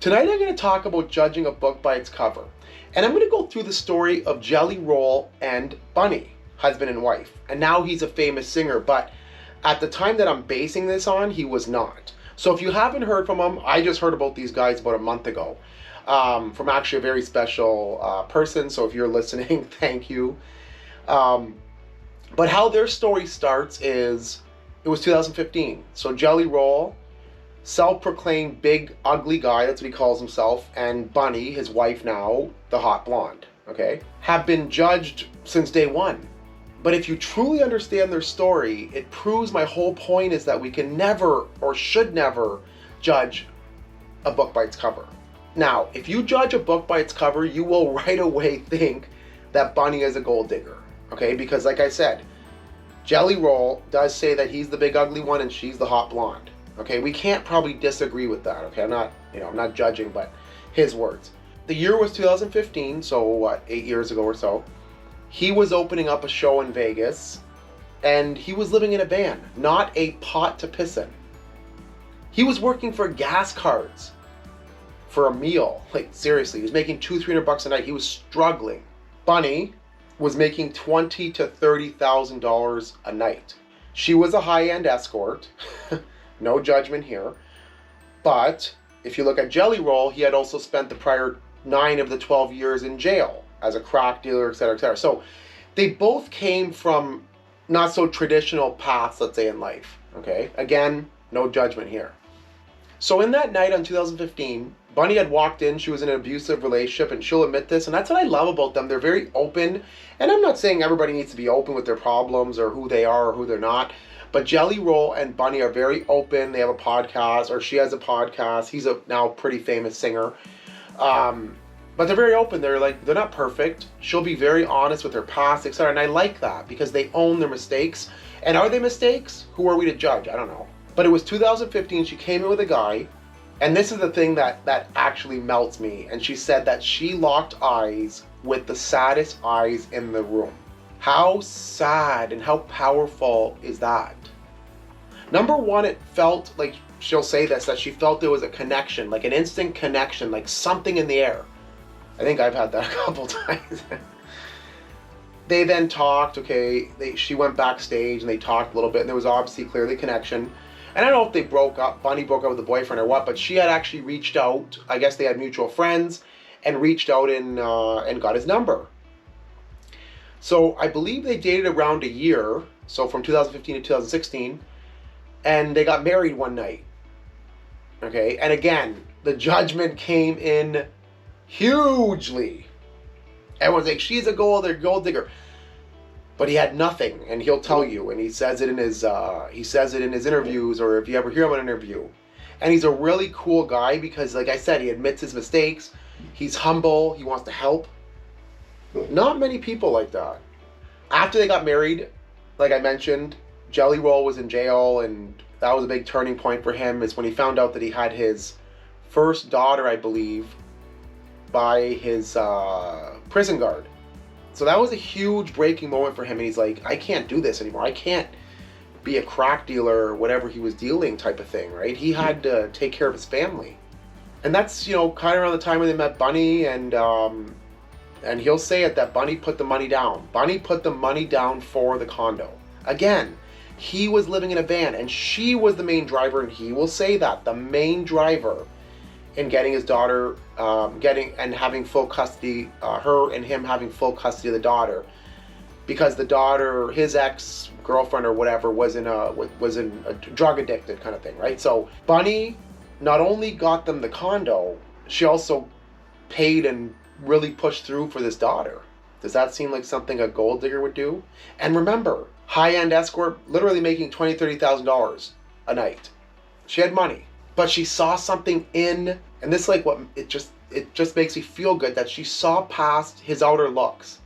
Tonight I'm going to talk about judging a book by its cover. And I'm going to go through the story of Jelly Roll and Bunnie, husband and wife. And now he's a famous singer, but at the time that I'm basing this on, he was not. So if you haven't heard from him, I just heard about these guys about a month ago. From actually a very special person, so if you're listening, thank you. But how their story starts is, it was 2015. So Jelly Roll, self-proclaimed big ugly guy, that's what he calls himself, and Bunnie, his wife now, the hot blonde, okay, have been judged since day one. But if you truly understand their story, it proves my whole point is that we can never or should never judge a book by its cover. Now, if you judge a book by its cover, you will right away think that Bunnie is a gold digger, okay? Because like I said, Jelly Roll does say that he's the big ugly one and she's the hot blonde. Okay, we can't probably disagree with that. Okay, I'm not judging, but his words. The year was 2015, so what, 8 years ago or so. He was opening up a show in Vegas, and he was living in a van, not a pot to piss in. He was working for gas cards for a meal. Like seriously, he was making $200-300 a night. He was struggling. Bunnie was making $20,000 to $30,000 a night. She was a high-end escort. No judgment here. But if you look at Jelly Roll, he had also spent the prior 9 of the 12 years in jail as a crack dealer, etc., etc. So they both came from not so traditional paths, let's say, in life. Okay? Again, no judgment here. So in that night on 2015, Bunnie had walked in. She was in an abusive relationship, and she'll admit this, and that's what I love about them. They're very open, and I'm not saying everybody needs to be open with their problems or who they are or who they're not. But Jelly Roll and Bunnie are very open. They have a podcast, or she has a podcast. He's a now pretty famous singer. But they're very open. They're not perfect. She'll be very honest with her past, etc. And I like that because they own their mistakes. And are they mistakes? Who are we to judge? I don't know. But it was 2015. She came in with a guy. And this is the thing that actually melts me. And she said that she locked eyes with the saddest eyes in the room. How sad and how powerful is that? Number one, it felt like, she'll say this, that she felt there was a connection, like an instant connection, like something in the air. I think I've had that a couple times. They then talked, okay, she went backstage and they talked a little bit, and there was obviously clearly connection. And I don't know if they broke up, Bunnie broke up with the boyfriend or what, but she had actually reached out, I guess they had mutual friends, and reached out and got his number. So I believe they dated around a year, so from 2015 to 2016, and they got married one night. Okay, and again, the judgment came in hugely. Everyone's like, she's a gold digger. But he had nothing, and he'll tell you, and he says it in his interviews, or if you ever hear him on an interview. And he's a really cool guy because, like I said, he admits his mistakes. He's humble. He wants to help. Not many people like that. After they got married, like I mentioned, Jelly Roll was in jail, and that was a big turning point for him, is when he found out that he had his first daughter, I believe, by his prison guard. So that was a huge breaking moment for him, and he's like, I can't do this anymore. I can't be a crack dealer or whatever he was dealing type of thing, right? He had to take care of his family. And that's, kind of around the time when they met Bunnie, and he'll say it that Bunnie put the money down. Bunnie put the money down for the condo. Again, he was living in a van, and she was the main driver, and he will say that, the main driver in getting his daughter, having full custody, her and him having full custody of the daughter, because the daughter, his ex-girlfriend or whatever, was in a drug addicted kind of thing, right? So Bunnie not only got them the condo, she also paid and really pushed through for this daughter. Does that seem like something a gold digger would do? And remember, high-end escort, literally making $20,000, $30,000 a night. She had money, but she saw something in, and this it just makes me feel good that she saw past his outer looks.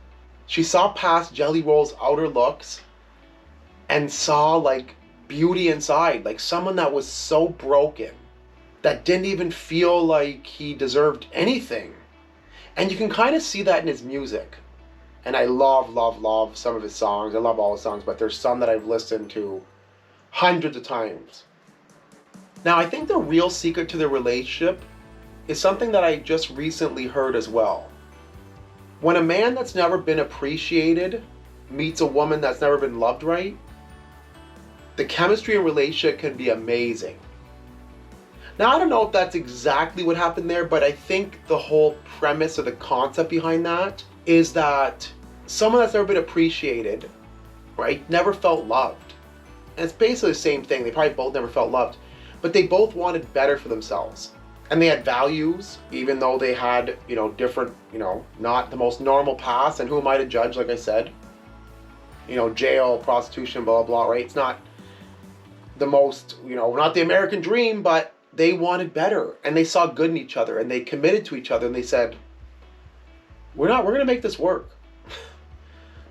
She saw past Jelly Roll's outer looks and saw like beauty inside, like someone that was so broken that didn't even feel like he deserved anything. And you can kind of see that in his music. And I love some of his songs. I love all his songs, but there's some that I've listened to hundreds of times. Now, I think the real secret to their relationship is something that I just recently heard as well. When a man that's never been appreciated meets a woman that's never been loved right, the chemistry and relationship can be amazing. Now, I don't know if that's exactly what happened there, but I think the whole premise or the concept behind that is that someone that's never been appreciated, right, never felt loved. And it's basically the same thing. They probably both never felt loved, but they both wanted better for themselves. And they had values, even though they had, different, not the most normal past. And who am I to judge, like I said? Jail, prostitution, blah, blah, right? It's not the most, not the American dream, but they wanted better. And they saw good in each other. And they committed to each other. And they said, we're going to make this work.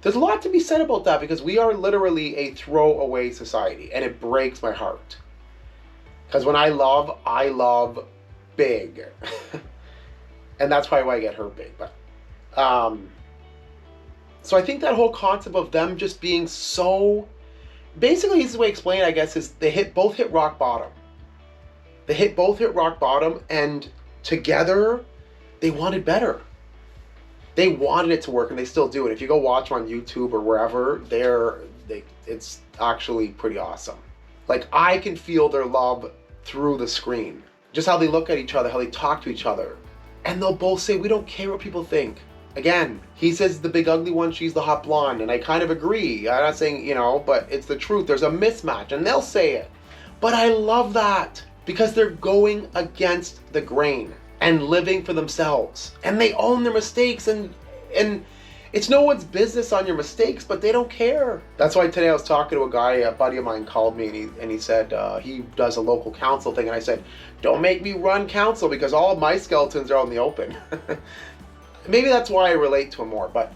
There's a lot to be said about that, because we are literally a throwaway society. And it breaks my heart. Because when I love big. And that's probably why I get hurt big. But so I think that whole concept of them just being so, basically this is the way I explain it, I guess, is they both hit rock bottom. Both hit rock bottom, and together they wanted better. They wanted it to work, and they still do it. If you go watch them on YouTube or wherever, it's actually pretty awesome. Like, I can feel their love through the screen. Just how they look at each other, how they talk to each other. And they'll both say, we don't care what people think. Again, he says the big ugly one, she's the hot blonde. And I kind of agree. I'm not saying, but it's the truth. There's a mismatch, and they'll say it. But I love that, because they're going against the grain and living for themselves. And they own their mistakes, and it's no one's business on your mistakes, but they don't care. That's why today I was talking to a guy, a buddy of mine called me, and he said he does a local council thing. And I said, don't make me run council, because all of my skeletons are out in the open. Maybe that's why I relate to him more, but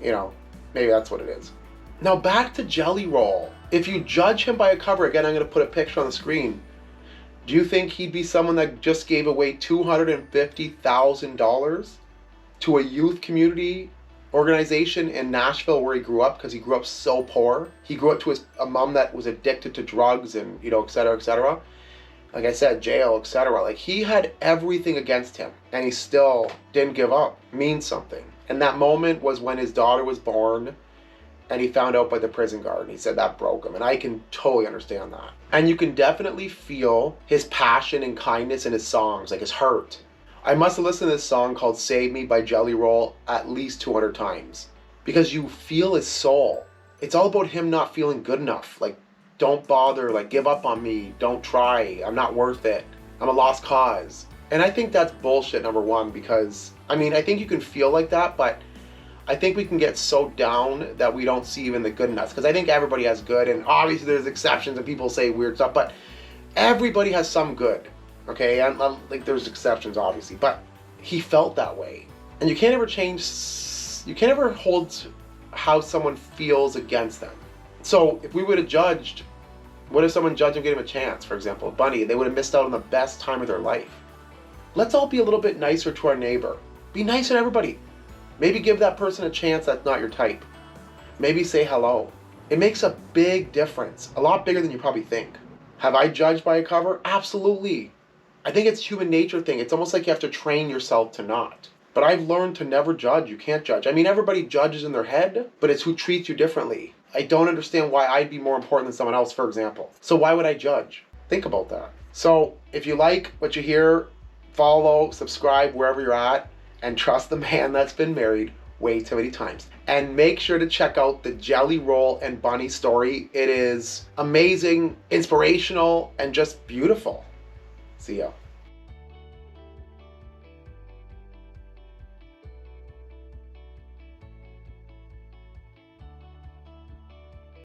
maybe that's what it is. Now back to Jelly Roll. If you judge him by a cover, again, I'm going to put a picture on the screen. Do you think he'd be someone that just gave away $250,000 to a youth community organization in Nashville where he grew up, because he grew up so poor? He grew up to a mom that was addicted to drugs and, et cetera, et cetera. Like I said, jail, et cetera. Like, he had everything against him, and he still didn't give up. Means something. And that moment was when his daughter was born, and he found out by the prison guard, and he said that broke him. And I can totally understand that. And you can definitely feel his passion and kindness in his songs, like his hurt. I must have listened to this song called Save Me by Jelly Roll at least 200 times, because you feel his soul. It's all about him not feeling good enough. Like, don't bother, like, give up on me, don't try, I'm not worth it, I'm a lost cause. And I think that's bullshit, number one, because, I think you can feel like that, but I think we can get so down that we don't see even the good in us. Because I think everybody has good, and obviously there's exceptions and people say weird stuff, but everybody has some good. Okay, and like, there's exceptions obviously, but he felt that way. And you can't ever hold how someone feels against them. So if we would have judged, what if someone judged and gave him a chance, for example, Bunnie, they would have missed out on the best time of their life. Let's all be a little bit nicer to our neighbor. Be nice to everybody. Maybe give that person a chance that's not your type. Maybe say hello. It makes a big difference, a lot bigger than you probably think. Have I judged by a cover? Absolutely. I think it's human nature thing. It's almost like you have to train yourself to not. But I've learned to never judge. You can't judge. Everybody judges in their head, but it's who treats you differently. I don't understand why I'd be more important than someone else, for example. So why would I judge? Think about that. So if you like what you hear, follow, subscribe wherever you're at, and trust the man that's been married way too many times. And make sure to check out the Jelly Roll and Bunnie story. It is amazing, inspirational, and just beautiful. See ya.